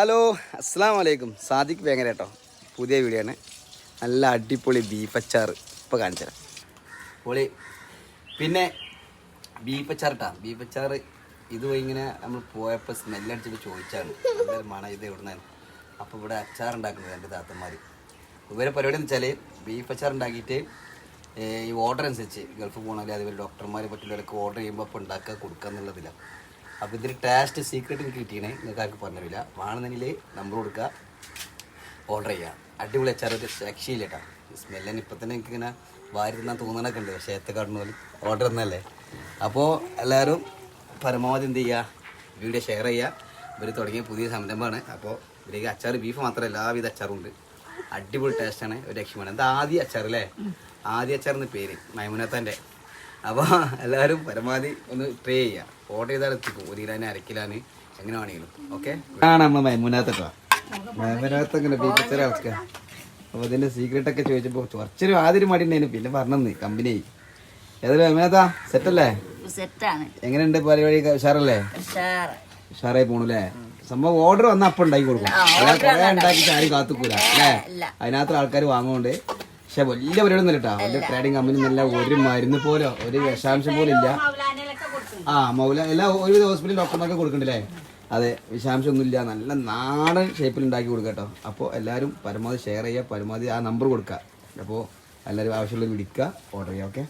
Hello അസ്സാം വലൈക്കും സാദിഖ് വേങ്ങര കേട്ടോ. പുതിയ വീഡിയോ ആണ്. നല്ല അടിപൊളി ബീഫ് അച്ചാർ ഇപ്പോൾ കാണിച്ചു തരാം. പൊളി. പിന്നെ ബീഫ് അച്ചാർ കേട്ടോ. ബീഫ് അച്ചാർ ഇത് ഇങ്ങനെ നമ്മൾ പോയപ്പോൾ സ്മെല്ലടിച്ചിട്ട് ചോദിച്ചാണ് നല്ലൊരു മണം ഇത് എവിടുന്നാണ്. അപ്പോൾ ഇവിടെ അച്ചാർ ഉണ്ടാക്കുന്നത് എൻ്റെ താത്തന്മാർ. ഇവരെ പരിപാടി എന്ന് വെച്ചാൽ ബീഫ് അച്ചാർ ഉണ്ടാക്കിയിട്ട് ഈ ഓർഡർ അനുസരിച്ച് ഗൾഫ് പോകണമെങ്കിൽ അതുപോലെ ഡോക്ടർമാർ പറ്റുന്നവരൊക്കെ ഓർഡർ ചെയ്യുമ്പോൾ അപ്പോൾ ഉണ്ടാക്കുക കൊടുക്കുക എന്നുള്ളതില്ല. അപ്പോൾ ഇതിൽ ടേസ്റ്റ് സീക്രട്ട് എനിക്ക് കിട്ടിയണേ, നിങ്ങൾക്ക് ആർക്ക് പറഞ്ഞില്ല. വേണമെന്നെങ്കിൽ നമ്പർ കൊടുക്കുക, ഓർഡർ ചെയ്യുക. അടിപൊളി അച്ചാർ ഒരു രക്ഷയില്ല കേട്ടോ. സ്മെല്ലിന് ഇപ്പം തന്നെ എനിക്ക് ഇങ്ങനെ വാരി തിന്നാൻ തോന്നണൊക്കെ ഉണ്ട്. പക്ഷേ ഏത്തക്കാടിന് പോലും ഓർഡർ തന്നല്ലേ. അപ്പോൾ എല്ലാവരും പരമാവധി എന്ത് ചെയ്യുക, വീഡിയോ ഷെയർ ചെയ്യുക. ഇവർ തുടങ്ങിയ പുതിയ സംരംഭമാണ്. അപ്പോൾ ഇതിലേക്ക് അച്ചാർ ബീഫ് മാത്രമല്ല എല്ലാവിധ അച്ചാറും ഉണ്ട്. അടിപൊളി ടേസ്റ്റാണ്, ഒരു രക്ഷമാണ്. എന്താ ആദ്യ അച്ചാർ അല്ലേ, ആദ്യ അച്ചാർ എന്ന് പേര് മൈമുനത്താൻ്റെ. അപ്പോൾ എല്ലാവരും പരമാവധി ഒന്ന് ട്രൈ ചെയ്യുക. ഓർഡർ ചെയ്താൽ എത്തിക്കും. 1 കിലോന് 1/2 കിലോന് എങ്ങനെ വേണമെങ്കിലും. ഓക്കെ, ആണ് നമ്മൾ മൈമുനത്തട്ടോ. മൈമുനത്ത് ഇങ്ങനെ ബീഫ് അച്ചാർ ഇളക്കുക. അപ്പോൾ ഇതിൻ്റെ സീക്രട്ടൊക്കെ ചോദിച്ചപ്പോൾ കുറച്ചൊരു ആദ്യം മടി ഉണ്ടായിരുന്നു. പിന്നെ പറഞ്ഞെന്ന് കമ്പനി ഏതായാലും മൈമുനത്താ സെറ്റല്ലേ? എങ്ങനെയുണ്ട് പരിപാടി? ഉഷാറല്ലേ? ഉഷാറായി പോണല്ലേ? സംഭവം ഓർഡർ വന്നാൽ അപ്പം ഉണ്ടാക്കി കൊടുക്കും. അല്ലാതെ കുറേ ഉണ്ടാക്കിയിട്ട് ആരും കാത്തുക്കൂല അല്ലേ. അതിനകത്ത് ആൾക്കാർ വാങ്ങുകൊണ്ട്. പക്ഷെ വലിയ പരിപാടി ഒന്നും കേട്ടോ. വലിയ ട്രേഡിങ് കമ്പനി നല്ല ഒരു മരുന്ന് പോലോ ഒരു വിഷാംശം പോലും ഇല്ല. എല്ലാ ഒരുവിധ ഹോസ്പിറ്റൽ ഡോക്ടർമാർക്ക് കൊടുക്കണ്ടല്ലേ. അതെ, വിഷാംശം ഒന്നും ഇല്ല. നല്ല നാടൻ ഷേപ്പിൽ ഉണ്ടാക്കി കൊടുക്കുക കേട്ടോ. അപ്പോൾ എല്ലാവരും പരമാവധി ഷെയർ ചെയ്യുക, പരമാവധി ആ നമ്പർ കൊടുക്കുക. അപ്പോൾ എല്ലാവരും ആവശ്യമുള്ള വിളിക്കുക, ഓർഡർ ചെയ്യുക. ഓക്കെ.